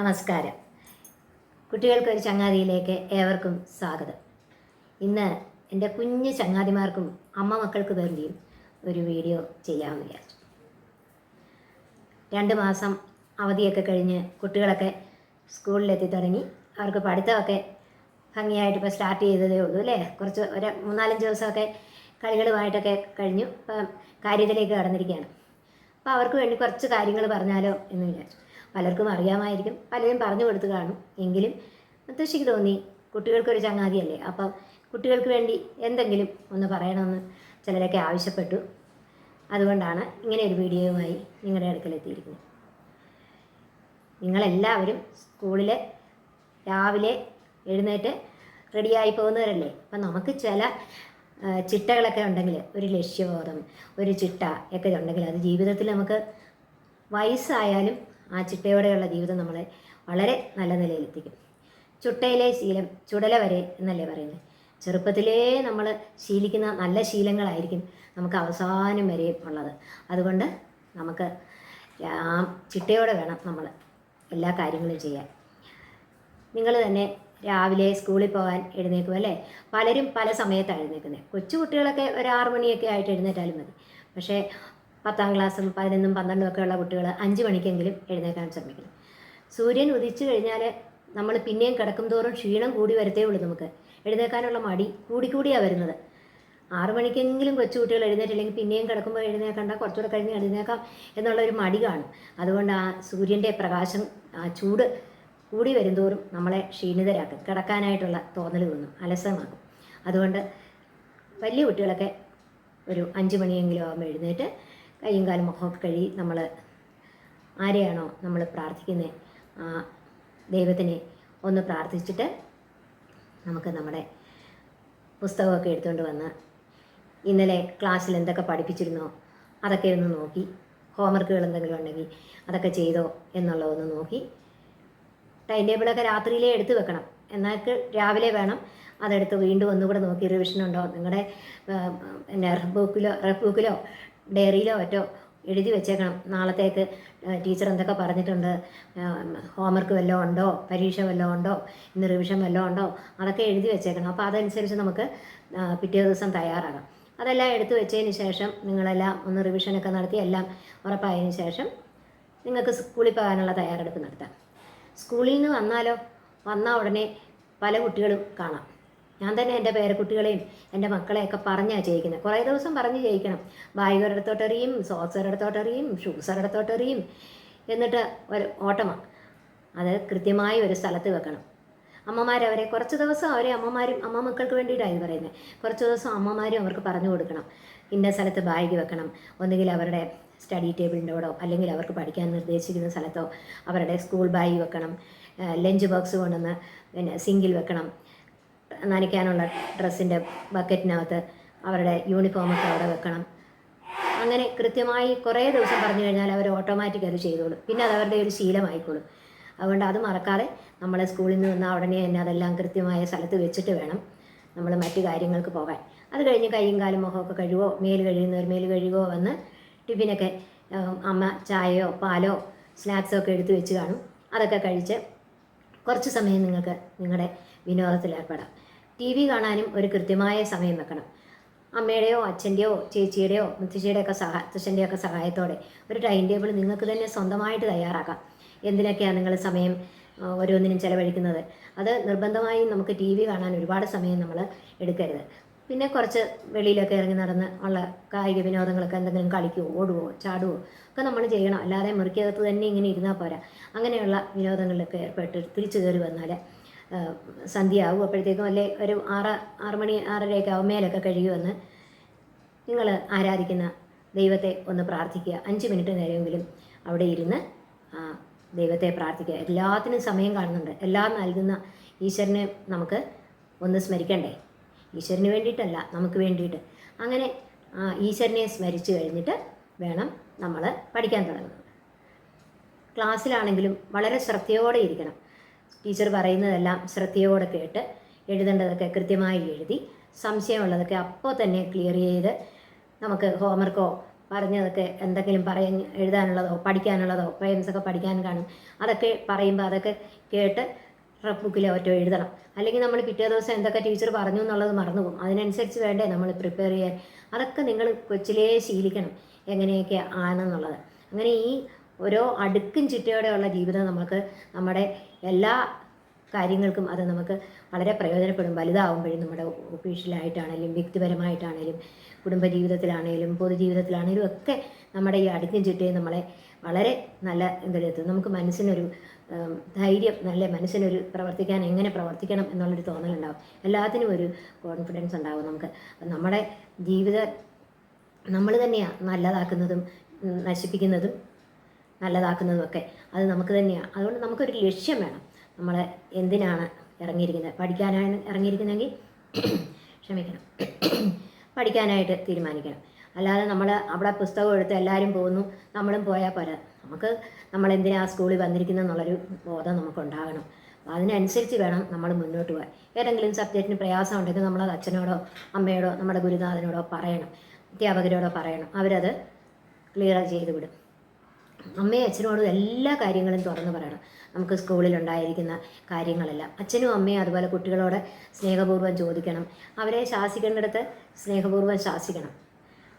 നമസ്കാരം. കുട്ടികൾക്കൊരു ചങ്ങാതിയിലേക്ക് ഏവർക്കും സ്വാഗതം. ഇന്ന് എൻ്റെ കുഞ്ഞു ചങ്ങാതിമാർക്കും അമ്മ മക്കൾക്ക് വേണ്ടിയും ഒരു വീഡിയോ ചെയ്യാമെന്ന് വിചാരിച്ചു. 2 മാസം അവധിയൊക്കെ കഴിഞ്ഞ് കുട്ടികളൊക്കെ സ്കൂളിലെത്തി തുടങ്ങി. അവർക്ക് പഠിത്തമൊക്കെ ഭംഗിയായിട്ട് ഇപ്പോൾ സ്റ്റാർട്ട് ചെയ്തതേ ഉള്ളൂ അല്ലേ. കുറച്ച് 3-4 ദിവസമൊക്കെ കളികളുമായിട്ടൊക്കെ കഴിഞ്ഞു. ഇപ്പം കാര്യത്തിലേക്ക് കടന്നിരിക്കുകയാണ്. അപ്പോൾ അവർക്ക് വേണ്ടി കുറച്ച് കാര്യങ്ങൾ പറഞ്ഞാലോ എന്ന് വിചാരിച്ചു. പലർക്കും അറിയാമായിരിക്കും, പലരും പറഞ്ഞു കൊടുത്തു കാണും. എങ്കിലും മുത്തശ്ശിക്ക് തോന്നി കുട്ടികൾക്കൊരു ചങ്ങാതിയല്ലേ, അപ്പം കുട്ടികൾക്ക് വേണ്ടി എന്തെങ്കിലും ഒന്ന് പറയണമെന്ന് ചിലരൊക്കെ ആവശ്യപ്പെട്ടു. അതുകൊണ്ടാണ് ഇങ്ങനെ ഒരു വീഡിയോയുമായി നിങ്ങളുടെ അടുക്കലെത്തിയിരിക്കുന്നത്. നിങ്ങളെല്ലാവരും സ്കൂളിൽ രാവിലെ എഴുന്നേറ്റ് റെഡിയായി പോകുന്നവരല്ലേ. അപ്പം നമുക്ക് ചില ചിട്ടകളൊക്കെ ഉണ്ടെങ്കിൽ, ഒരു ലക്ഷ്യബോധം, ഒരു ചിട്ട ഒക്കെ ഉണ്ടെങ്കിൽ അത് ജീവിതത്തിൽ നമുക്ക് വയസ്സായാലും ആ ചിട്ടയോടെയുള്ള ജീവിതം നമ്മളെ വളരെ നല്ല നിലയിലെത്തിക്കും. ചുട്ടയിലെ ശീലം ചുടല വരെ എന്നല്ലേ പറയുന്നത്. ചെറുപ്പത്തിലേ നമ്മൾ ശീലിക്കുന്ന നല്ല ശീലങ്ങളായിരിക്കും നമുക്ക് അവസാനം വരെയും ഉള്ളത്. അതുകൊണ്ട് നമുക്ക് ആ ചിട്ടയോടെ വേണം നമ്മൾ എല്ലാ കാര്യങ്ങളും ചെയ്യാൻ. നിങ്ങൾ തന്നെ രാവിലെ സ്കൂളിൽ പോകാൻ എഴുന്നേക്കും അല്ലേ. പലരും പല സമയത്താണ് എഴുന്നേക്കുന്നത്. കൊച്ചു കുട്ടികളൊക്കെ ഒരു 6 മണിയൊക്കെ ആയിട്ട് എഴുന്നേറ്റാലും മതി. പക്ഷേ 10ാം ക്ലാസ്സും 11ഉം 12ഉം ഒക്കെ ഉള്ള കുട്ടികൾ 5 മണിക്കെങ്കിലും എഴുന്നേക്കാൻ ശ്രമിക്കണം. സൂര്യൻ ഉദിച്ചു കഴിഞ്ഞാൽ നമ്മൾ പിന്നെയും കിടക്കും തോറും ക്ഷീണം കൂടി വരത്തേ ഉള്ളൂ. നമുക്ക് എഴുന്നേക്കാനുള്ള മടി കൂടിയാണ് വരുന്നത്. 6 മണിക്കെങ്കിലും കൊച്ചു കുട്ടികൾ എഴുന്നേറ്റില്ലെങ്കിൽ പിന്നെയും കിടക്കുമ്പോൾ എഴുന്നേക്കണ്ട, കുറച്ചുകൂടെ കഴിഞ്ഞ് എഴുന്നേക്കാം എന്നുള്ളൊരു മടി കാണും. അതുകൊണ്ട് ആ സൂര്യൻ്റെ പ്രകാശം, ആ ചൂട് കൂടി വരുംതോറും നമ്മളെ ക്ഷീണിതരാക്കും, കിടക്കാനായിട്ടുള്ള തോന്നൽ തോന്നും, അലസമാക്കും. അതുകൊണ്ട് വലിയ കുട്ടികളൊക്കെ ഒരു 5 മണിയെങ്കിലും ആകുമ്പോൾ എഴുന്നേറ്റ് കയ്യും കാലും മുഖമൊക്കെ കഴുകി നമ്മൾ ആരെയാണോ നമ്മൾ പ്രാർത്ഥിക്കുന്നത് ആ ദൈവത്തിനെ ഒന്ന് പ്രാർത്ഥിച്ചിട്ട് നമുക്ക് നമ്മുടെ പുസ്തകമൊക്കെ എടുത്തുകൊണ്ട് വന്ന് ഇന്നലെ ക്ലാസ്സിൽ എന്തൊക്കെ പഠിപ്പിച്ചിരുന്നോ അതൊക്കെ ഒന്ന് നോക്കി, ഹോംവർക്കുകൾ എന്തെങ്കിലും ഉണ്ടെങ്കിൽ അതൊക്കെ ചെയ്തോ എന്നുള്ളതൊന്ന് നോക്കി, ടൈം ടേബിളൊക്കെ രാത്രിയിലേ എടുത്ത് വെക്കണം. എന്നാൽ രാവിലെ വേണം അതെടുത്ത് വീണ്ടും ഒന്നുകൂടെ നോക്കി റിവിഷൻ ഉണ്ടോ, നിങ്ങളുടെ റഫ് ബുക്കിലോ ഡയറിയിലോ മറ്റോ എഴുതി വെച്ചേക്കണം. നാളത്തേക്ക് ടീച്ചർ എന്തൊക്കെ പറഞ്ഞിട്ടുണ്ട്, ഹോംവർക്ക് വല്ലതും ഉണ്ടോ, പരീക്ഷ വല്ലതും ഉണ്ടോ, ഇന്ന് റിവിഷൻ വല്ലതും ഉണ്ടോ, അതൊക്കെ എഴുതി വെച്ചേക്കണം. അപ്പോൾ അതനുസരിച്ച് നമുക്ക് പിറ്റേ ദിവസം തയ്യാറാകാം. അതെല്ലാം എടുത്തു വെച്ചതിന് ശേഷം നിങ്ങളെല്ലാം ഒന്ന് റിവിഷനൊക്കെ നടത്തി എല്ലാം ഉറപ്പായതിന് ശേഷം നിങ്ങൾക്ക് സ്കൂളിൽ പോകാനുള്ള തയ്യാറെടുപ്പ് നടത്താം. സ്കൂളിൽ നിന്ന് വന്ന ഉടനെ പല കുട്ടികളും കാണാം. ഞാൻ തന്നെ എൻ്റെ പേരക്കുട്ടികളെയും എൻ്റെ മക്കളെയൊക്കെ പറഞ്ഞാണ് ചെയ്യിക്കുന്നത്. കുറേ ദിവസം പറഞ്ഞ് ചെയ്യിക്കണം. ബാഗ് ഒരിടത്തോട്ടെറിയും, സോക്സ് ഒരിടത്തോട്ടെറിയും, ഷൂസ് ഒരിടത്തോട്ടെറിയും, എന്നിട്ട് ഒരു ഓട്ടമാണ്. അത് കൃത്യമായി ഒരു സ്ഥലത്ത് വെക്കണം. അമ്മമാരവരെ കുറച്ച് ദിവസം അവരെ അമ്മ മക്കൾക്ക് വേണ്ടിയിട്ടാണ് ഇത് പറയുന്നത്. കുറച്ച് ദിവസം അമ്മമാരും അവർക്ക് പറഞ്ഞു കൊടുക്കണം, ഇന്ന സ്ഥലത്ത് ബാഗ് വെക്കണം. ഒന്നുകിൽ അവരുടെ സ്റ്റഡി ടേബിളിൻ്റെ കൂടോ അല്ലെങ്കിൽ അവർക്ക് പഠിക്കാൻ നിർദ്ദേശിക്കുന്ന സ്ഥലത്തോ അവരുടെ സ്കൂൾ ബാഗ് വെക്കണം. ലഞ്ച് ബോക്സ് കൊണ്ടുവന്ന് സിങ്കിൽ വെക്കണം. നനയ്ക്കാനുള്ള ഡ്രസ്സിൻ്റെ ബക്കറ്റിനകത്ത് അവരുടെ യൂണിഫോമൊക്കെ അവിടെ വെക്കണം. അങ്ങനെ കൃത്യമായി കുറേ ദിവസം പറഞ്ഞു കഴിഞ്ഞാൽ അവർ ഓട്ടോമാറ്റിക് അത് ചെയ്തോളും. പിന്നെ അത് അവരുടെ ഒരു ശീലമായിക്കോളും. അതുകൊണ്ട് അത് മറക്കാതെ നമ്മൾ സ്കൂളിൽ നിന്ന് വന്നാൽ ഉടനെ തന്നെ അതെല്ലാം കൃത്യമായ സ്ഥലത്ത് വെച്ചിട്ട് വേണം നമ്മൾ മറ്റു കാര്യങ്ങൾക്ക് പോകാൻ. അത് കഴിഞ്ഞ് കൈയും കാലും മുഖമൊക്കെ കഴുകുകയോ മേല് കഴിയുന്നവർ മേല് കഴുകുകയോ വന്ന് ടിഫിനൊക്കെ അമ്മ ചായയോ പാലോ സ്നാക്സോ ഒക്കെ എടുത്ത് വെച്ച് കാണും. അതൊക്കെ കഴിച്ച് കുറച്ച് സമയം നിങ്ങൾക്ക് നിങ്ങളുടെ വിനോദത്തിൽ ഏർപ്പെടാം. TV കാണാനും ഒരു കൃത്യമായ സമയം വെക്കണം. അമ്മയുടെയോ അച്ഛൻ്റെയോ ചേച്ചിയുടെയോ മുത്തശ്ശൻ്റെയൊക്കെ സഹായത്തോടെ ഒരു ടൈം ടേബിൾ നിങ്ങൾക്ക് തന്നെ സ്വന്തമായിട്ട് തയ്യാറാക്കാം. എന്തിനൊക്കെയാണ് നിങ്ങൾ സമയം ഓരോന്നിനും ചിലവഴിക്കുന്നത്. അത് നിർബന്ധമായും നമുക്ക് TV കാണാൻ ഒരുപാട് സമയം നമ്മൾ എടുക്കരുത്. പിന്നെ കുറച്ച് വെളിയിലൊക്കെ ഇറങ്ങി നടന്ന് ഉള്ള കായിക വിനോദങ്ങളൊക്കെ എന്തെങ്കിലും കളിക്കുവോ ഓടുവോ ചാടുവോ ഒക്കെ നമ്മൾ ചെയ്യണം. അല്ലാതെ മുറിക്കകത്ത് തന്നെ ഇങ്ങനെ ഇരുന്നാൽ പോരാ. അങ്ങനെയുള്ള വിനോദങ്ങളിലൊക്കെ ഏർപ്പെട്ട് തിരിച്ചു കയറി വന്നാൽ സന്ധ്യ ആവും. അപ്പോഴത്തേക്കും അല്ലേ ഒരു 6 മണി 6:30 ആവും. മേലൊക്കെ കഴുകി വന്ന് നിങ്ങൾ ആരാധിക്കുന്ന ദൈവത്തെ ഒന്ന് പ്രാർത്ഥിക്കുക. 5 മിനിറ്റ് നേരമെങ്കിലും അവിടെ ഇരുന്ന് ദൈവത്തെ പ്രാർത്ഥിക്കുക. എല്ലാത്തിനും സമയം കാണുന്നുണ്ട്. എല്ലാം നൽകുന്ന ഈശ്വരനെ നമുക്ക് ഒന്ന് സ്മരിക്കണ്ടേ. ഈശ്വരന് വേണ്ടിയിട്ടല്ല, നമുക്ക് വേണ്ടിയിട്ട്. അങ്ങനെ ഈശ്വരനെ സ്മരിച്ചു കഴിഞ്ഞിട്ട് വേണം നമ്മൾ പഠിക്കാൻ തുടങ്ങുന്നത്. ക്ലാസ്സിലാണെങ്കിലും വളരെ ശ്രദ്ധയോടെ ഇരിക്കണം. ടീച്ചർ പറയുന്നതെല്ലാം ശ്രദ്ധയോടെ കേട്ട് എഴുതേണ്ടതൊക്കെ കൃത്യമായി എഴുതി സംശയമുള്ളതൊക്കെ അപ്പോൾ തന്നെ ക്ലിയർ ചെയ്ത് നമുക്ക് ഹോംവർക്കോ പറഞ്ഞതൊക്കെ എന്തെങ്കിലും എഴുതാനുള്ളതോ പഠിക്കാനുള്ളതോ പോയംസൊക്കെ പഠിക്കാൻ കാണും. അതൊക്കെ പറയുമ്പോൾ അതൊക്കെ കേട്ട് റഫ് ബുക്കിൽ ഒറ്റ എഴുതണം. അല്ലെങ്കിൽ നമ്മൾ പിറ്റേ ദിവസം എന്തൊക്കെ ടീച്ചർ പറഞ്ഞു എന്നുള്ളത് മറന്നു പോകും. അതിനനുസരിച്ച് വേണ്ടേ നമ്മൾ പ്രിപ്പയർ ചെയ്യാൻ. അതൊക്കെ നിങ്ങൾ കൊച്ചിലേ ശീലിക്കണം എങ്ങനെയൊക്കെ ആണെന്നുള്ളത്. അങ്ങനെ ഈ ഓരോ അടുക്കും ചിട്ടയോടെയുള്ള ജീവിതം നമുക്ക് നമ്മുടെ എല്ലാ കാര്യങ്ങൾക്കും അത് നമുക്ക് വളരെ പ്രയോജനപ്പെടും. വലുതാവുമ്പോഴും നമ്മുടെ ഒഫീഷ്യലായിട്ടാണേലും വ്യക്തിപരമായിട്ടാണേലും കുടുംബജീവിതത്തിലാണേലും പൊതുജീവിതത്തിലാണേലും ഒക്കെ നമ്മുടെ ഈ അടുക്കും ചിട്ടയും നമ്മളെ വളരെ നല്ല ഇതിലെത്തും. നമുക്ക് മനസ്സിനൊരു ധൈര്യം, നല്ല മനസ്സിനൊരു പ്രവർത്തിക്കാൻ എങ്ങനെ പ്രവർത്തിക്കണം എന്നുള്ളൊരു തോന്നലുണ്ടാവും. എല്ലാത്തിനും ഒരു കോൺഫിഡൻസ് ഉണ്ടാവും നമുക്ക്. നമ്മുടെ ജീവിതം നമ്മൾ തന്നെയാണ് നല്ലതാക്കുന്നതും നശിപ്പിക്കുന്നതും നല്ലതാക്കുന്നതും ഒക്കെ അത് നമുക്ക് തന്നെയാണ്. അതുകൊണ്ട് നമുക്കൊരു ലക്ഷ്യം വേണം. നമ്മൾ എന്തിനാണ് ഇറങ്ങിയിരിക്കുന്നത്? പഠിക്കാനാണ് ഇറങ്ങിയിരിക്കുന്നതെങ്കിൽ ക്ഷമിക്കണം, പഠിക്കാനായിട്ട് തീരുമാനിക്കണം. അല്ലാതെ നമ്മൾ അവിടെ പുസ്തകം എടുത്ത് എല്ലാവരും പോകുന്നു നമ്മളും പോയാൽ പോരാ. നമുക്ക് നമ്മൾ എന്തിനാ സ്കൂളിൽ വന്നിരിക്കുന്നത് എന്നുള്ളൊരു ബോധം നമുക്കുണ്ടാകണം. അപ്പോൾ അതിനനുസരിച്ച് വേണം നമ്മൾ മുന്നോട്ട് പോകാൻ. ഏതെങ്കിലും സബ്ജക്റ്റിന് പ്രയാസം ഉണ്ടെങ്കിൽ നമ്മളത് അച്ഛനോടോ അമ്മയോടോ നമ്മുടെ ഗുരുനാഥനോടോ പറയണം, അധ്യാപകരോടോ പറയണം. അവരത് ക്ലിയർ ചെയ്ത് വിടും. അമ്മയും അച്ഛനോടും എല്ലാ കാര്യങ്ങളും തുറന്നു പറയണം. നമുക്ക് സ്കൂളിലുണ്ടായിരിക്കുന്ന കാര്യങ്ങളെല്ലാം അച്ഛനും അമ്മയും അതുപോലെ കുട്ടികളോട് സ്നേഹപൂർവ്വം ചോദിക്കണം. അവരെ ശാസിക്കേണ്ടിടത്ത് സ്നേഹപൂർവ്വം ശാസിക്കണം.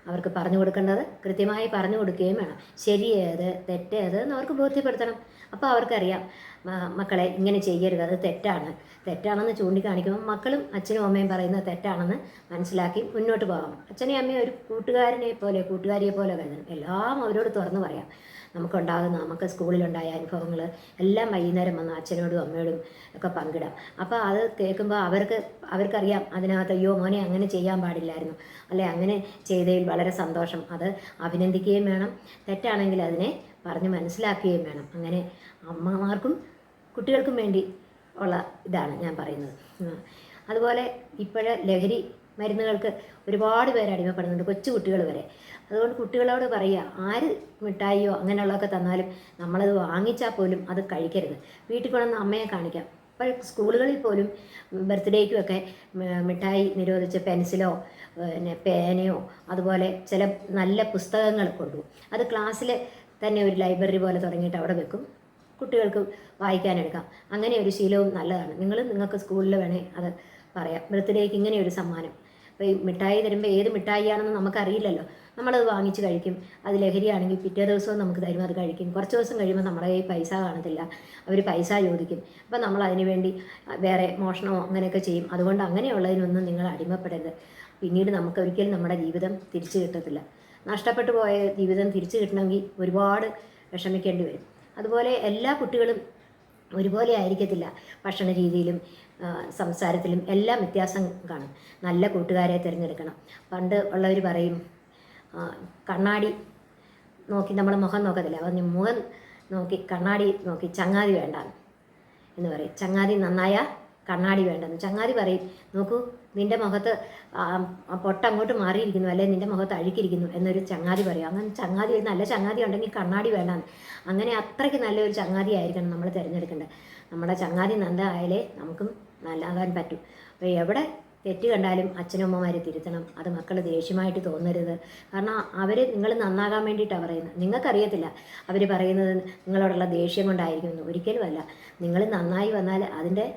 അവർക്ക് പറഞ്ഞു കൊടുക്കേണ്ടത് കൃത്യമായി പറഞ്ഞു കൊടുക്കുകയും വേണം. ശരിയേത് തെറ്റേത് എന്ന് അവർക്ക് ബോധ്യപ്പെടുത്തണം. അപ്പോൾ അവർക്കറിയാം മക്കളെ ഇങ്ങനെ ചെയ്യരുത്, അത് തെറ്റാണെന്ന് ചൂണ്ടിക്കാണിക്കുമ്പോൾ മക്കളും അച്ഛനും അമ്മയും പറയുന്നത് തെറ്റാണെന്ന് മനസ്സിലാക്കി മുന്നോട്ട് പോകണം. അച്ഛനെയും അമ്മയും ഒരു കൂട്ടുകാരിയെ പോലെ കരുതണം. എല്ലാം അവരോട് തുറന്നു പറയാം. നമുക്ക് സ്കൂളിലുണ്ടായ അനുഭവങ്ങൾ എല്ലാം വൈകുന്നേരം വന്ന് അച്ഛനോടും അമ്മയോടും ഒക്കെ പങ്കിടാം. അപ്പോൾ അത് കേൾക്കുമ്പോൾ അവർക്കറിയാം അതിനകത്ത് അയ്യോ മോനെ അങ്ങനെ ചെയ്യാൻ പാടില്ലായിരുന്നു, അല്ലെ അങ്ങനെ ചെയ്തതിൽ വളരെ സന്തോഷം. അത് അഭിനന്ദിക്കുകയും വേണം. തെറ്റാണെങ്കിൽ അതിനെ പറഞ്ഞ് മനസ്സിലാക്കുകയും വേണം. അങ്ങനെ അമ്മമാർക്കും കുട്ടികൾക്കും വേണ്ടി ഉള്ള ഇതാണ് ഞാൻ പറയുന്നത്. അതുപോലെ ഇപ്പോഴ് ലഹരി മരുന്നുകൾക്ക് ഒരുപാട് പേര് അടിമപ്പെടുന്നുണ്ട്, കൊച്ചു കുട്ടികൾ വരെ. അതുകൊണ്ട് കുട്ടികളോട് പറയുക, ആര് മിഠായിയോ അങ്ങനെയുള്ളതൊക്കെ തന്നാലും നമ്മളത് വാങ്ങിച്ചാൽ പോലും അത് കഴിക്കരുത്. വീട്ടിൽ കൊണ്ടുവന്ന് അമ്മയെ കാണിക്കാം. ഇപ്പോൾ സ്കൂളുകളിൽ പോലും ബർത്ത്ഡേക്കുമൊക്കെ മിഠായി നിരോധിച്ച് പെൻസിലോ പിന്നെ പേനയോ അതുപോലെ ചില നല്ല പുസ്തകങ്ങൾ കൊണ്ടുപോകും. അത് ക്ലാസ്സിൽ തന്നെ ഒരു ലൈബ്രറി പോലെ തുടങ്ങിയിട്ട് അവിടെ വെക്കും, കുട്ടികൾക്ക് വായിക്കാനെടുക്കാം. അങ്ങനെ ഒരു ശീലവും നല്ലതാണ്. നിങ്ങൾക്ക് സ്കൂളിൽ വേണേൽ അത് പറയാം, ബർത്ത്ഡേക്ക് ഇങ്ങനെ ഒരു സമ്മാനം. അപ്പോൾ ഈ മിഠായി തരുമ്പോൾ ഏത് മിഠായിയാണെന്ന് നമുക്കറിയില്ലല്ലോ. നമ്മളത് വാങ്ങിച്ച് കഴിക്കും. അത് ലഹരിയാണെങ്കിൽ പിറ്റേ ദിവസവും നമുക്ക് തരും, അത് കഴിക്കും. കുറച്ച് ദിവസം കഴിയുമ്പോൾ നമ്മുടെ കയ്യിൽ പൈസ കാണത്തില്ല, അവർ പൈസ ചോദിക്കും. അപ്പോൾ നമ്മൾ അതിന് വേണ്ടി വേറെ മോഷണമോ അങ്ങനെയൊക്കെ ചെയ്യും. അതുകൊണ്ട് അങ്ങനെയുള്ളതിനൊന്നും നിങ്ങൾ അടിമപ്പെടരുത്. പിന്നീട് ഒരിക്കലും നമ്മുടെ ജീവിതം തിരിച്ചു കിട്ടത്തില്ല. നഷ്ടപ്പെട്ടു പോയ ജീവിതം തിരിച്ചു കിട്ടണമെങ്കിൽ ഒരുപാട് വിഷമിക്കേണ്ടി വരും. അതുപോലെ എല്ലാ കുട്ടികളും ഒരുപോലെ ആയിരിക്കത്തില്ല. ഭക്ഷണ രീതിയിലും സംസാരത്തിലും എല്ലാം വ്യത്യാസം കാണും. നല്ല കൂട്ടുകാരെ തിരഞ്ഞെടുക്കണം. പണ്ട് ഉള്ളവർ പറയും, കണ്ണാടി നോക്കി നമ്മൾ മുഖം നോക്കത്തില്ല, പറഞ്ഞ് മുഖം നോക്കി കണ്ണാടി നോക്കി ചങ്ങാതി വേണ്ടാന്ന് എന്ന് പറയും. ചങ്ങാതി നന്നായ കണ്ണാടി വേണ്ടെന്ന് ചങ്ങാതി പറയും. നോക്കൂ, നിൻ്റെ മുഖത്ത് പൊട്ടങ്ങോട്ട് മാറിയിരിക്കുന്നു, അല്ലെങ്കിൽ നിൻ്റെ മുഖത്ത് അഴുക്കിയിരിക്കുന്നു എന്നൊരു ചങ്ങാതി പറയും. അങ്ങനെ നല്ല ചങ്ങാതി ഉണ്ടെങ്കിൽ കണ്ണാടി വേണ്ടാന്ന്. അങ്ങനെ അത്രയ്ക്ക് നല്ലൊരു ചങ്ങാതി ആയിരിക്കണം നമ്മൾ തിരഞ്ഞെടുക്കേണ്ടത്. നമ്മുടെ ചങ്ങാതി നല്ലതായാലേ നമുക്കും നല്ലതാകാൻ പറ്റും. അപ്പോൾ എവിടെ തെറ്റ് കണ്ടാലും അച്ഛനമ്മമാർ തിരുത്തണം. അത് മക്കൾ ദേഷ്യമായിട്ട് തോന്നരുത്. കാരണം നിങ്ങൾ നന്നാകാൻ വേണ്ടിയിട്ടാണ് പറയുന്നത്. നിങ്ങൾക്കറിയത്തില്ല അവർ പറയുന്നത് നിങ്ങളോടുള്ള ദേഷ്യം കൊണ്ടായിരിക്കുമെന്ന്. ഒരിക്കലുമല്ല. നിങ്ങൾ നന്നായി വന്നാൽ അതിൻ്റെ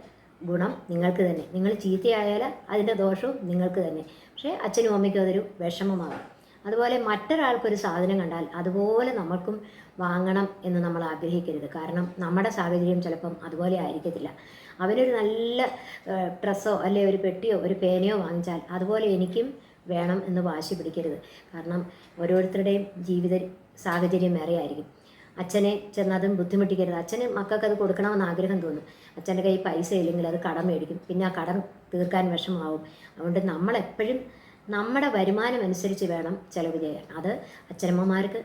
ഗുണം നിങ്ങൾക്ക് തന്നെ. നിങ്ങൾ ചീത്തയായാൽ അതിൻ്റെ ദോഷവും നിങ്ങൾക്ക് തന്നെ. പക്ഷേ അച്ഛനും അമ്മയ്ക്കും അതൊരു വിഷമമാകും. അതുപോലെ മറ്റൊരാൾക്കൊരു സാധനം കണ്ടാൽ അതുപോലെ നമുക്കും വാങ്ങണം എന്ന് നമ്മൾ ആഗ്രഹിക്കരുത്. കാരണം നമ്മുടെ സാഹചര്യം ചിലപ്പം അതുപോലെ ആയിരിക്കത്തില്ല. അവനൊരു നല്ല ഡ്രസ്സോ അല്ലെ ഒരു പെട്ടിയോ ഒരു പേനയോ വാങ്ങിച്ചാൽ അതുപോലെ എനിക്കും വേണം എന്ന് വാശി പിടിക്കരുത്. കാരണം ഓരോരുത്തരുടെയും ജീവിത സാഹചര്യം വേറെ ആയിരിക്കും. അച്ഛനെ ചെന്നതും ബുദ്ധിമുട്ടിക്കരുത്. അച്ഛന് മക്കൾക്കത് കൊടുക്കണമെന്ന് ആഗ്രഹം തോന്നും. അച്ഛൻ്റെ കയ്യിൽ പൈസ ഇല്ലെങ്കിൽ അത് കടം മേടിക്കും, പിന്നെ ആ കടം തീർക്കാൻ വിഷമമാവും. അതുകൊണ്ട് നമ്മളെപ്പോഴും നമ്മുടെ വരുമാനം അനുസരിച്ച് വേണം ചിലവ് ചെയ്യാൻ. അത് അച്ഛനമ്മമാർക്ക്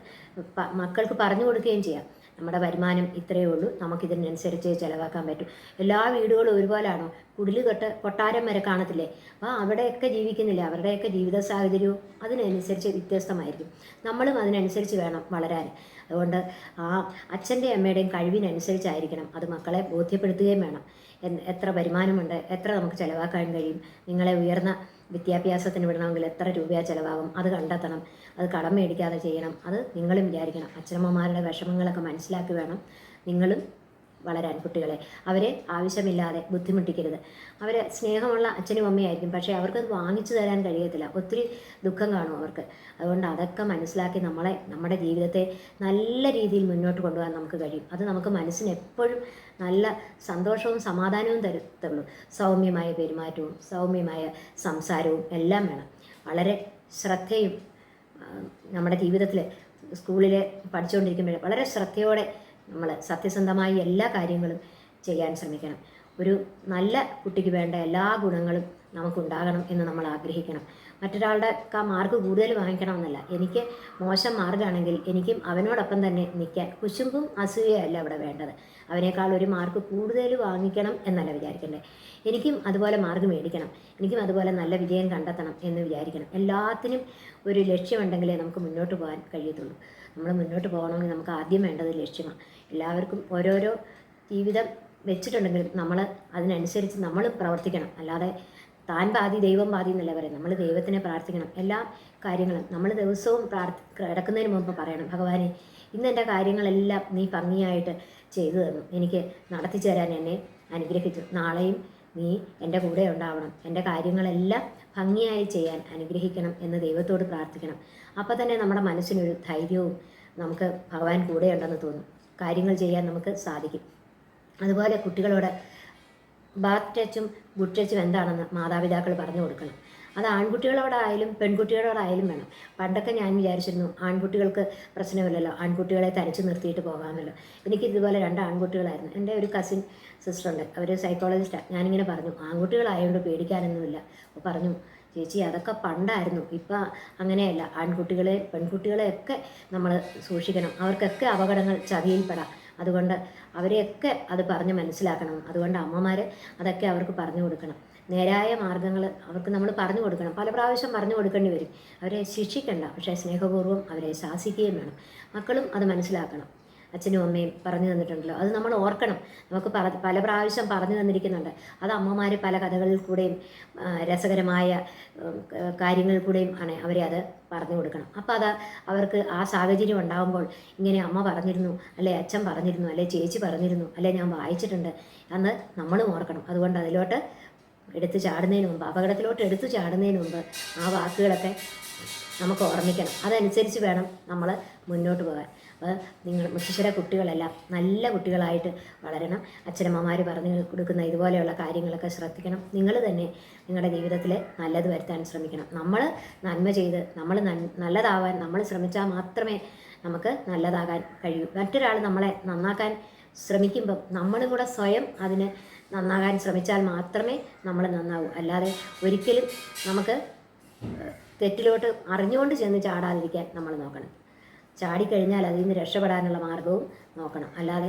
മക്കൾക്ക് പറഞ്ഞു കൊടുക്കുകയും ചെയ്യാം. നമ്മുടെ വരുമാനം ഇത്രയേ ഉള്ളൂ, നമുക്കിതിനനുസരിച്ച് ചിലവാക്കാൻ പറ്റും. എല്ലാ വീടുകളും ഒരുപോലാണോ? കുടില് തൊട്ട് കൊട്ടാരം വരെ കാണത്തില്ലേ? അപ്പോൾ അവിടെയൊക്കെ ജീവിക്കുന്നില്ല. അവരുടെയൊക്കെ ജീവിത സാഹചര്യവും അതിനനുസരിച്ച് വ്യത്യസ്തമായിരിക്കും. നമ്മളും അതിനനുസരിച്ച് വേണം വളരാൻ. അതുകൊണ്ട് ആ അച്ഛൻ്റെ അമ്മയുടെയും കഴിവിനനുസരിച്ചായിരിക്കണം അത് മക്കളെ ബോധ്യപ്പെടുത്തുകയും വേണം. എത്ര വരുമാനമുണ്ട്, എത്ര നമുക്ക് ചിലവാക്കാൻ കഴിയും, നിങ്ങളെ ഉയർന്ന വിദ്യാഭ്യാസത്തിന് വിടണമെങ്കിൽ എത്ര രൂപയാണ് ചിലവാകും, അത് കണ്ടെത്തണം, അത് കടം മേടിക്കാതെ ചെയ്യണം. അത് നിങ്ങളും വിചാരിക്കണം. അച്ഛനമ്മമാരുടെ വിഷമങ്ങളൊക്കെ മനസ്സിലാക്കി വേണം നിങ്ങളും വളരാൻ കുട്ടികളെ. അവരെ ആവശ്യമില്ലാതെ ബുദ്ധിമുട്ടിക്കരുത്. അവർ സ്നേഹമുള്ള അച്ഛനും അമ്മയായിരിക്കും, പക്ഷേ അവർക്കത് വാങ്ങിച്ചു തരാൻ കഴിയത്തില്ല. ഒത്തിരി ദുഃഖം കാണും അവർക്ക്. അതുകൊണ്ട് അതൊക്കെ മനസ്സിലാക്കി നമ്മുടെ ജീവിതത്തെ നല്ല രീതിയിൽ മുന്നോട്ട് കൊണ്ടുപോകാൻ നമുക്ക് കഴിയും. അത് നമുക്ക് മനസ്സിന് എപ്പോഴും നല്ല സന്തോഷവും സമാധാനവും തരുത്തുള്ളൂ. സൗമ്യമായ പെരുമാറ്റവും സൗമ്യമായ സംസാരവും എല്ലാം വേണം. വളരെ ശ്രദ്ധയും നമ്മുടെ ജീവിതത്തിൽ സ്കൂളിൽ പഠിച്ചുകൊണ്ടിരിക്കുമ്പോൾ വളരെ ശ്രദ്ധയോടെ നമ്മൾ സത്യസന്ധമായി എല്ലാ കാര്യങ്ങളും ചെയ്യാൻ ശ്രമിക്കണം. ഒരു നല്ല കുട്ടിക്ക് വേണ്ട എല്ലാ ഗുണങ്ങളും നമുക്കുണ്ടാകണം എന്ന് നമ്മൾ ആഗ്രഹിക്കണം. മറ്റൊരാളുടെ മാർക്ക് കൂടുതൽ വാങ്ങിക്കണമെന്നല്ല. എനിക്ക് മോശം മാർക്കാണെങ്കിൽ എനിക്കും അവനോടൊപ്പം തന്നെ നിൽക്കാൻ കുശുമ്പും അസൂയയല്ല അവിടെ വേണ്ടത്. അവനേക്കാൾ ഒരു മാർക്ക് കൂടുതൽ വാങ്ങിക്കണം എന്നല്ല വിചാരിക്കണ്ടേ. എനിക്കും അതുപോലെ മാർക്ക് മേടിക്കണം, എനിക്കും അതുപോലെ നല്ല വിജയം കണ്ടെത്തണം എന്ന് വിചാരിക്കണം. എല്ലാത്തിനും ഒരു ലക്ഷ്യമുണ്ടെങ്കിലേ നമുക്ക് മുന്നോട്ട് പോകാൻ കഴിയത്തുള്ളൂ. നമ്മൾ മുന്നോട്ട് പോകണമെങ്കിൽ നമുക്ക് ആദ്യം വേണ്ടത് ലക്ഷ്യമാണ്. എല്ലാവർക്കും ഓരോരോ ജീവിതം വെച്ചിട്ടുണ്ടെങ്കിലും നമ്മൾ അതിനനുസരിച്ച് നമ്മൾ പ്രവർത്തിക്കണം. അല്ലാതെ താൻ പാതി ദൈവം പാതി എന്നല്ല പറയും. നമ്മൾ ദൈവത്തിനെ പ്രാർത്ഥിക്കണം. എല്ലാ കാര്യങ്ങളും നമ്മൾ ദിവസവും കിടക്കുന്നതിന് മുമ്പ് പറയണം, ഭഗവാനെ ഇന്ന് എൻ്റെ കാര്യങ്ങളെല്ലാം നീ ഭംഗിയായിട്ട് ചെയ്തു തന്നു, എനിക്ക് നടത്തിച്ചു തരാൻ എന്നെ അനുഗ്രഹിച്ചു. നാളെയും നീ എൻ്റെ കൂടെ ഉണ്ടാവണം, എൻ്റെ കാര്യങ്ങളെല്ലാം ഭംഗിയായി ചെയ്യാൻ അനുഗ്രഹിക്കണം എന്ന് ദൈവത്തോട് പ്രാർത്ഥിക്കണം. അപ്പോൾ തന്നെ നമ്മുടെ മനസ്സിനൊരു ധൈര്യവും നമുക്ക് ഭഗവാൻ കൂടെയുണ്ടെന്ന് തോന്നും. കാര്യങ്ങൾ ചെയ്യാൻ നമുക്ക് സാധിക്കും. അതുപോലെ കുട്ടികളോട് ബാഡ് ടച്ചും ഗുഡ് ടച്ചും എന്താണെന്ന് മാതാപിതാക്കൾ പറഞ്ഞു കൊടുക്കണം. അത് ആൺകുട്ടികളോടായാലും പെൺകുട്ടികളോടായാലും വേണം. പണ്ടൊക്കെ ഞാൻ വിചാരിച്ചിരുന്നു ആൺകുട്ടികൾക്ക് പ്രശ്നമില്ലല്ലോ, ആൺകുട്ടികളെ തനിച്ച് നിർത്തിയിട്ട് പോകാമല്ലോ. എനിക്ക് ഇതുപോലെ 2 ആൺകുട്ടികളായിരുന്നു. എൻ്റെ ഒരു കസിൻ സിസ്റ്ററുണ്ട്, അവർ സൈക്കോളജിസ്റ്റാണ്. ഞാനിങ്ങനെ പറഞ്ഞു ആൺകുട്ടികളായതുകൊണ്ട് പേടിക്കാനൊന്നുമില്ല. അപ്പോൾ പറഞ്ഞു ചേച്ചി അതൊക്കെ പണ്ടായിരുന്നു, ഇപ്പം അങ്ങനെയല്ല. ആൺകുട്ടികളെ പെൺകുട്ടികളെയൊക്കെ നമ്മൾ സൂക്ഷിക്കണം, അവർക്കൊക്കെ അപകടങ്ങൾ ചതിയിൽപ്പെടാം. അതുകൊണ്ട് അവരെയൊക്കെ അത് പറഞ്ഞ് മനസ്സിലാക്കണം. അതുകൊണ്ട് അമ്മമാർ അതൊക്കെ അവർക്ക് പറഞ്ഞു കൊടുക്കണം. നേരായ മാർഗ്ഗങ്ങൾ അവർക്ക് നമ്മൾ പറഞ്ഞു കൊടുക്കണം. പല പ്രാവശ്യം പറഞ്ഞു കൊടുക്കേണ്ടി വരും. അവരെ ശിക്ഷിക്കണ്ട, പക്ഷേ സ്നേഹപൂർവ്വം അവരെ ശാസിക്കുകയും വേണം. മക്കളും അത് മനസ്സിലാക്കണം. അച്ഛനും അമ്മയും പറഞ്ഞു തന്നിട്ടുണ്ടല്ലോ, അത് നമ്മൾ ഓർക്കണം. നമുക്ക് പല പ്രാവശ്യം പറഞ്ഞു തന്നിരിക്കുന്നുണ്ട്. അത് അമ്മമാർ പല കഥകളിൽ കൂടെയും രസകരമായ കാര്യങ്ങളിൽ കൂടെയും ആണ് അവരെ അത് പറഞ്ഞു കൊടുക്കണം. അപ്പോൾ അത് അവർക്ക് ആ സാഹചര്യം ഉണ്ടാകുമ്പോൾ ഇങ്ങനെ അമ്മ പറഞ്ഞിരുന്നു, അല്ലെ അച്ഛൻ പറഞ്ഞിരുന്നു, അല്ലെ ചേച്ചി പറഞ്ഞിരുന്നു, അല്ലെ ഞാൻ വായിച്ചിട്ടുണ്ട് എന്ന് നമ്മളും ഓർക്കണം. അതുകൊണ്ട് അതിലോട്ട് എടുത്തു ചാടുന്നതിന് മുമ്പ്, അപകടത്തിലോട്ട് എടുത്തു ചാടുന്നതിന് മുമ്പ് ആ വാക്കുകളൊക്കെ നമുക്ക് ഓർമ്മിക്കണം. അതനുസരിച്ച് വേണം നമ്മൾ മുന്നോട്ട് പോകാൻ. അപ്പോൾ നിങ്ങൾ മുത്തശ്ശിയുടെ കുട്ടികളെല്ലാം നല്ല കുട്ടികളായിട്ട് വളരണം. അച്ഛനമ്മമാർ പറഞ്ഞു കൊടുക്കുന്ന ഇതുപോലെയുള്ള കാര്യങ്ങളൊക്കെ ശ്രദ്ധിക്കണം. നിങ്ങൾ തന്നെ നിങ്ങളുടെ ജീവിതത്തിൽ നല്ലത് വരുത്താൻ ശ്രമിക്കണം. നമ്മൾ നന്മ ചെയ്ത് നമ്മൾ നല്ലതാവാൻ നമ്മൾ ശ്രമിച്ചാൽ മാത്രമേ നമുക്ക് നല്ലതാകാൻ കഴിയൂ. മറ്റൊരാൾ നമ്മളെ നന്നാക്കാൻ ശ്രമിക്കുമ്പം നമ്മളും കൂടെ സ്വയം അതിന് നന്നാകാൻ ശ്രമിച്ചാൽ മാത്രമേ നമ്മൾ നന്നാവൂ. അല്ലാതെ ഒരിക്കലും നമുക്ക് തെറ്റിലോട്ട് അറിഞ്ഞുകൊണ്ട് ചെന്ന് ചാടാതിരിക്കാൻ നമ്മൾ നോക്കണം. ചാടിക്കഴിഞ്ഞാൽ അതിൽ നിന്ന് രക്ഷപ്പെടാനുള്ള മാർഗവും നോക്കണം. അല്ലാതെ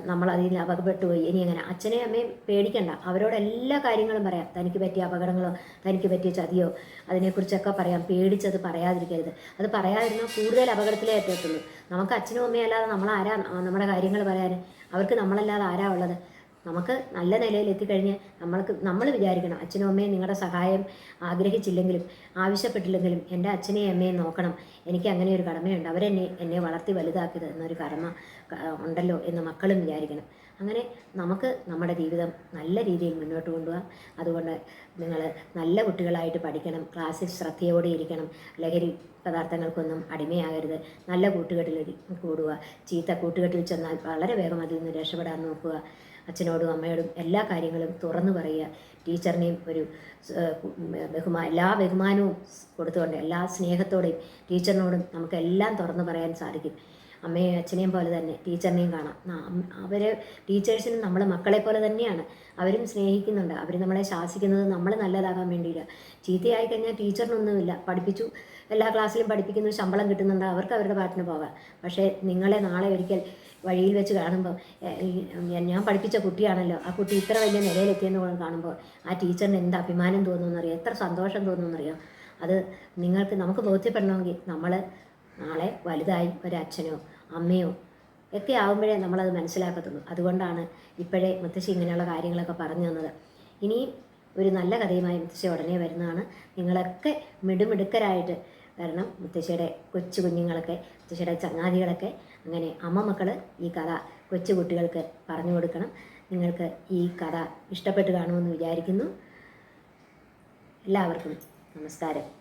നമ്മൾ അതിൽ നിന്ന് അപകടപ്പെട്ടു പോയി ഇനി എങ്ങനെ. അച്ഛനെയും അമ്മയും പേടിക്കണ്ട, അവരോട് എല്ലാ കാര്യങ്ങളും പറയാം. തനിക്ക് പറ്റിയ അപകടങ്ങളോ തനിക്ക് പറ്റിയ ചതിയോ അതിനെക്കുറിച്ചൊക്കെ പറയാം. പേടിച്ചത് പറയാതിരിക്കരുത്. അത് പറയാതിരുന്നാൽ കൂടുതൽ അപകടത്തിലേ എത്തത്തുള്ളൂ. നമുക്ക് അച്ഛനും അമ്മയും അല്ലാതെ നമ്മളാരാ നമ്മുടെ കാര്യങ്ങൾ പറയാൻ? അവർക്ക് നമ്മളല്ലാതെ ആരാ ഉള്ളത്? നമുക്ക് നല്ല നിലയിൽ എത്തിക്കഴിഞ്ഞ് നമ്മൾ വിചാരിക്കണം, അച്ഛനും അമ്മയും നിങ്ങളുടെ സഹായം ആഗ്രഹിച്ചില്ലെങ്കിലും ആവശ്യപ്പെട്ടില്ലെങ്കിലും എൻ്റെ അച്ഛനെയും അമ്മയും നോക്കണം, എനിക്ക് അങ്ങനെ ഒരു കടമയുണ്ട്, എന്നെ വളർത്തി വലുതാക്കിയത് എന്നൊരു കടമ ഉണ്ടല്ലോ എന്ന് മക്കളും വിചാരിക്കണം. അങ്ങനെ നമുക്ക് നമ്മുടെ ജീവിതം നല്ല രീതിയിൽ മുന്നോട്ട് കൊണ്ടുപോകാം. അതുകൊണ്ട് നിങ്ങൾ നല്ല കുട്ടികളായിട്ട് പഠിക്കണം, ക്ലാസ്സിൽ ശ്രദ്ധയോടെ ഇരിക്കണം, ലഹരി പദാർത്ഥങ്ങൾക്കൊന്നും അടിമയാകരുത്, നല്ല കൂട്ടുകെട്ടിൽ കൂടുക. ചീത്ത കൂട്ടുകെട്ടിൽ ചെന്നാൽ വളരെ വേഗം അതിൽ നിന്ന് രക്ഷപ്പെടാൻ നോക്കുക. അച്ഛനോടും അമ്മയോടും എല്ലാ കാര്യങ്ങളും തുറന്നു പറയുക. ടീച്ചറിനെയും ഒരു എല്ലാ ബഹുമാനവും കൊടുത്തുകൊണ്ട് എല്ലാ സ്നേഹത്തോടെയും ടീച്ചറിനോടും നമുക്കെല്ലാം തുറന്നു പറയാൻ സാധിക്കും. അമ്മയും അച്ഛനെയും പോലെ തന്നെ ടീച്ചറിനെയും കാണാം. ടീച്ചേഴ്സിനും നമ്മൾ മക്കളെ പോലെ തന്നെയാണ്. അവരും സ്നേഹിക്കുന്നുണ്ട്. അവർ നമ്മളെ ശാസിക്കുന്നത് നമ്മൾ നല്ലതാകാൻ വേണ്ടിയില്ല. ചീത്തയായി കഴിഞ്ഞാൽ ടീച്ചറിനൊന്നുമില്ല, പഠിപ്പിച്ചു, എല്ലാ ക്ലാസ്സിലും പഠിപ്പിക്കുന്നു, ശമ്പളം കിട്ടുന്നുണ്ട്, അവർക്ക് അവരുടെ പാട്ടിന് പോകാം. പക്ഷേ നിങ്ങളെ നാളെ ഒരിക്കൽ വഴിയിൽ വെച്ച് കാണുമ്പോൾ ഞാൻ പഠിപ്പിച്ച കുട്ടിയാണല്ലോ, ആ കുട്ടി ഇത്ര വലിയ നിലയിലെത്തിയെന്ന് കാണുമ്പോൾ ആ ടീച്ചറിന് എന്ത് അഭിമാനം തോന്നുമെന്നറിയാം, എത്ര സന്തോഷം തോന്നുമെന്നറിയാം. അത് നമുക്ക് ബോധ്യപ്പെടണമെങ്കിൽ നമ്മൾ നാളെ വലുതായി ഒരച്ഛനോ അമ്മയോ ഒക്കെ ആകുമ്പോഴേ നമ്മളത് മനസ്സിലാക്കത്തുള്ളൂ. അതുകൊണ്ടാണ് ഇപ്പോഴേ മുത്തശ്ശി ഇങ്ങനെയുള്ള കാര്യങ്ങളൊക്കെ പറഞ്ഞു തന്നത്. ഇനിയും ഒരു നല്ല കഥയുമായി മുത്തശ്ശി ഉടനെ വരുന്നതാണ്. നിങ്ങളൊക്കെ മിടുമിടുക്കരായിട്ട് വരണം. മുത്തശ്ശിയുടെ കൊച്ചു കുഞ്ഞുങ്ങളൊക്കെ, മുത്തശ്ശിയുടെ ചങ്ങാതികളൊക്കെ, അങ്ങനെ അമ്മ മക്കൾ ഈ കഥ കൊച്ചു കുട്ടികൾക്ക് പറഞ്ഞു കൊടുക്കണം. നിങ്ങൾക്ക് ഈ കഥ ഇഷ്ടപ്പെട്ട് കാണുമെന്ന് വിചാരിക്കുന്നു. എല്ലാവർക്കും നമസ്കാരം.